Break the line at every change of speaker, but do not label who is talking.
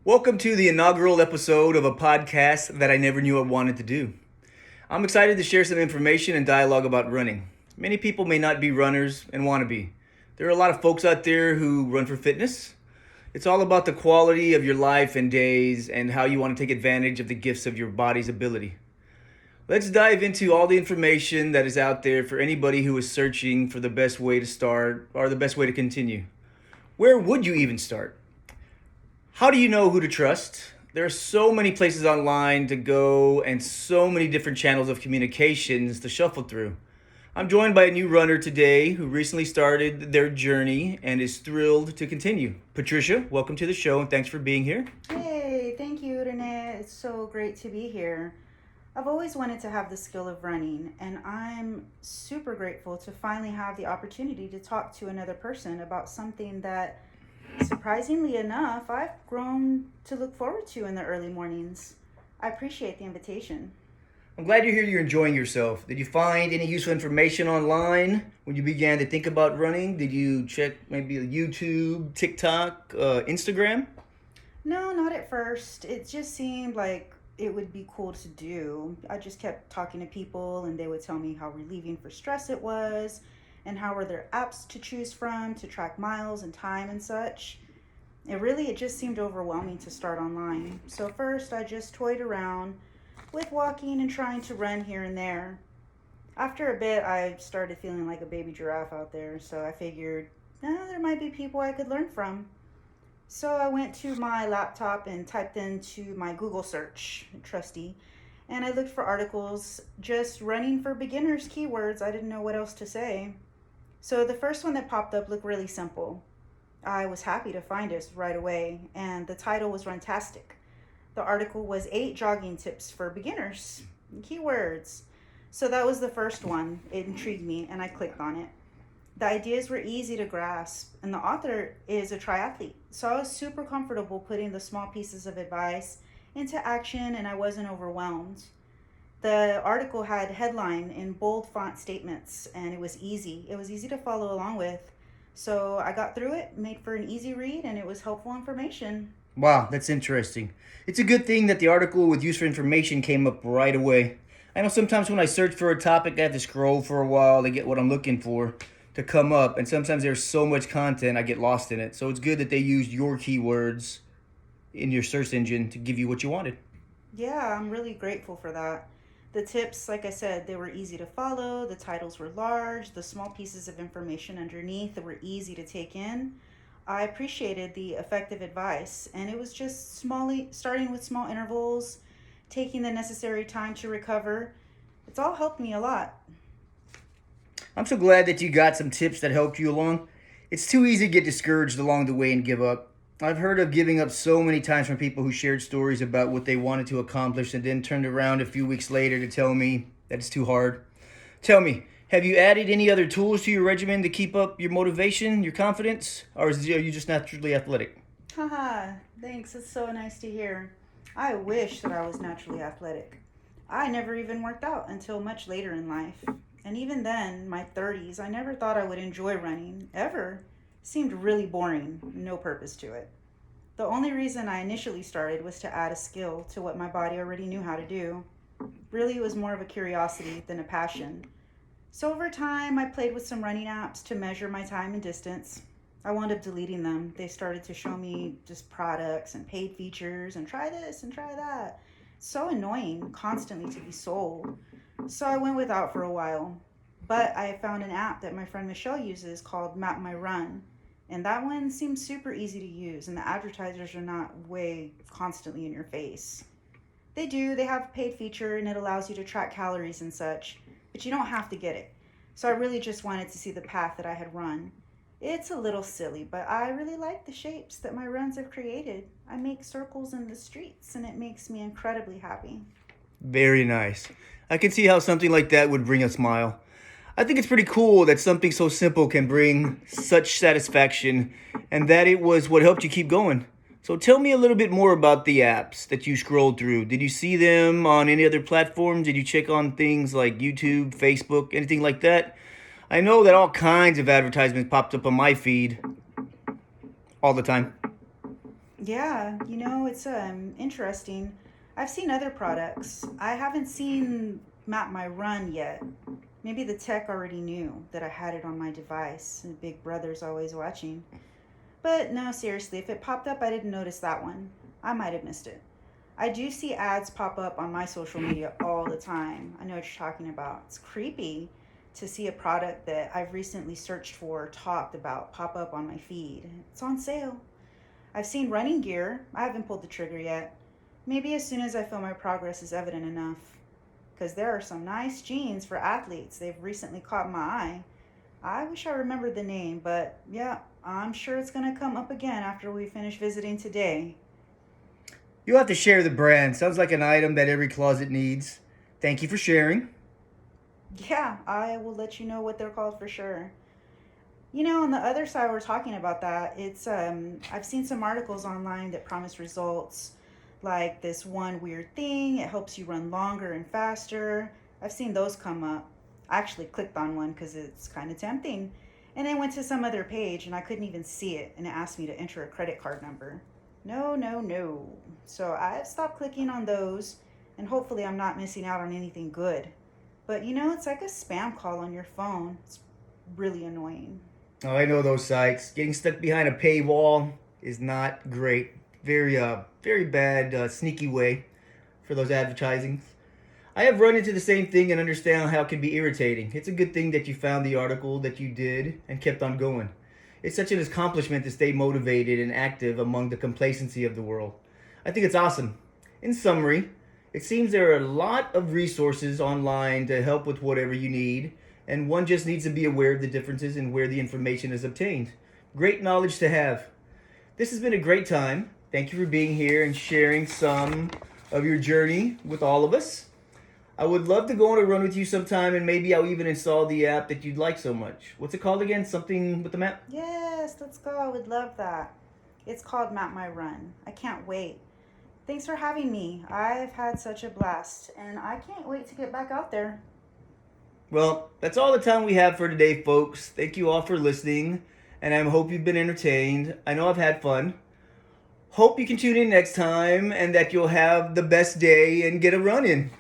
Welcome to the inaugural episode of a podcast that I never knew I wanted to do. I'm excited to share some information and dialogue about running. Many people may not be runners and want to be. There are a lot of folks out there who run for fitness. It's all about the quality of your life and days and how you want to take advantage of the gifts of your body's ability. Let's dive into all the information that is out there for anybody who is searching for the best way to start or the best way to continue. Where would you even start? How do you know who to trust? There are so many places online to go and so many different channels of communications to shuffle through. I'm joined by a new runner today who recently started their journey and is thrilled to continue. Patricia, welcome to the show and thanks for being here.
Hey, thank you, Renee. It's so great to be here. I've always wanted to have the skill of running, and I'm super grateful to finally have the opportunity to talk to another person about something that, surprisingly enough, I've grown to look forward to in the early mornings. I appreciate the invitation.
I'm glad to hear you're enjoying yourself. Did you find any useful information online when you began to think about running? Did you check maybe YouTube, TikTok, Instagram?
No, not at first. It just seemed like it would be cool to do. I just kept talking to people and they would tell me how relieving for stress it was and how were there apps to choose from to track miles and time and such. It just seemed overwhelming to start online. So first I just toyed around with walking and trying to run here and there. After a bit I started feeling like a baby giraffe out there, so I figured, there might be people I could learn from. So I went to my laptop and typed into my Google search, trusty, and I looked for articles just running for beginners keywords. I didn't know what else to say. So the first one that popped up looked really simple. I was happy to find it right away, and the title was Runtastic. The article was 8 jogging tips for beginners, keywords. So that was the first one. It intrigued me, and I clicked on it. The ideas were easy to grasp, and the author is a triathlete. So I was super comfortable putting the small pieces of advice into action, and I wasn't overwhelmed. The article had headline in bold font statements, and it was easy. It was easy to follow along with. So I got through it, made for an easy read, and it was helpful information.
Wow, that's interesting. It's a good thing that the article with useful information came up right away. I know sometimes when I search for a topic, I have to scroll for a while to get what I'm looking for to come up, and sometimes there's so much content I get lost in it. So it's good that they used your keywords in your search engine to give you what you wanted.
Yeah, I'm really grateful for that. The tips, like I said, they were easy to follow, the titles were large, the small pieces of information underneath that were easy to take in. I appreciated the effective advice, and it was just starting with small intervals, taking the necessary time to recover. It's all helped me a lot.
I'm so glad that you got some tips that helped you along. It's too easy to get discouraged along the way and give up. I've heard of giving up so many times from people who shared stories about what they wanted to accomplish and then turned around a few weeks later to tell me that it's too hard. Tell me, have you added any other tools to your regimen to keep up your motivation, your confidence, or are you just naturally athletic?
Haha, thanks. It's so nice to hear. I wish that I was naturally athletic. I never even worked out until much later in life. And even then, my 30s, I never thought I would enjoy running, ever. Seemed really boring, no purpose to it. The only reason I initially started was to add a skill to what my body already knew how to do. Really, it was more of a curiosity than a passion. So over time, I played with some running apps to measure my time and distance. I wound up deleting them. They started to show me just products and paid features and try this and try that. So annoying constantly to be sold. So I went without for a while. But I found an app that my friend Michelle uses called Map My Run. And that one seems super easy to use, and the advertisers are not way constantly in your face. They have a paid feature and it allows you to track calories and such, but you don't have to get it. So I really just wanted to see the path that I had run. It's a little silly, but I really like the shapes that my runs have created. I make circles in the streets and it makes me incredibly happy.
Very nice. I can see how something like that would bring a smile. I think it's pretty cool that something so simple can bring such satisfaction and that it was what helped you keep going. So tell me a little bit more about the apps that you scrolled through. Did you see them on any other platforms? Did you check on things like YouTube, Facebook, anything like that? I know that all kinds of advertisements popped up on my feed all the time.
Yeah, it's interesting. I've seen other products. I haven't seen Map My Run yet. Maybe the tech already knew that I had it on my device and Big Brother's always watching. But no, seriously, if it popped up, I didn't notice that one. I might have missed it. I do see ads pop up on my social media all the time. I know what you're talking about. It's creepy to see a product that I've recently searched for or talked about pop up on my feed. It's on sale. I've seen running gear. I haven't pulled the trigger yet. Maybe as soon as I feel my progress is evident enough. Because there are some nice jeans for athletes. They've recently caught my eye. I wish I remembered the name, but yeah, I'm sure it's going to come up again after we finish visiting today.
You'll have to share the brand. Sounds like an item that every closet needs. Thank you for sharing.
Yeah, I will let you know what they're called for sure. On the other side, we're talking about that. It's I've seen some articles online that promise results, like this one weird thing. It helps you run longer and faster. I've seen those come up. I actually clicked on one because it's kind of tempting, and then went to some other page and I couldn't even see it, and it asked me to enter a credit card number. No, no, no. So I've stopped clicking on those, and hopefully I'm not missing out on anything good. But it's like a spam call on your phone. It's really annoying.
Oh, I know those sites. Getting stuck behind a paywall is not great. Very bad, sneaky way for those advertisings. I have run into the same thing and understand how it can be irritating. It's a good thing that you found the article that you did and kept on going. It's such an accomplishment to stay motivated and active among the complacency of the world. I think it's awesome. In summary, it seems there are a lot of resources online to help with whatever you need, and one just needs to be aware of the differences in where the information is obtained. Great knowledge to have. This has been a great time. Thank you for being here and sharing some of your journey with all of us. I would love to go on a run with you sometime, and maybe I'll even install the app that you'd like so much. What's it called again? Something with the map?
Yes, let's go. I would love that. It's called Map My Run. I can't wait. Thanks for having me. I've had such a blast, and I can't wait to get back out there.
Well, that's all the time we have for today, folks. Thank you all for listening, and I hope you've been entertained. I know I've had fun. Hope you can tune in next time and that you'll have the best day and get a run in.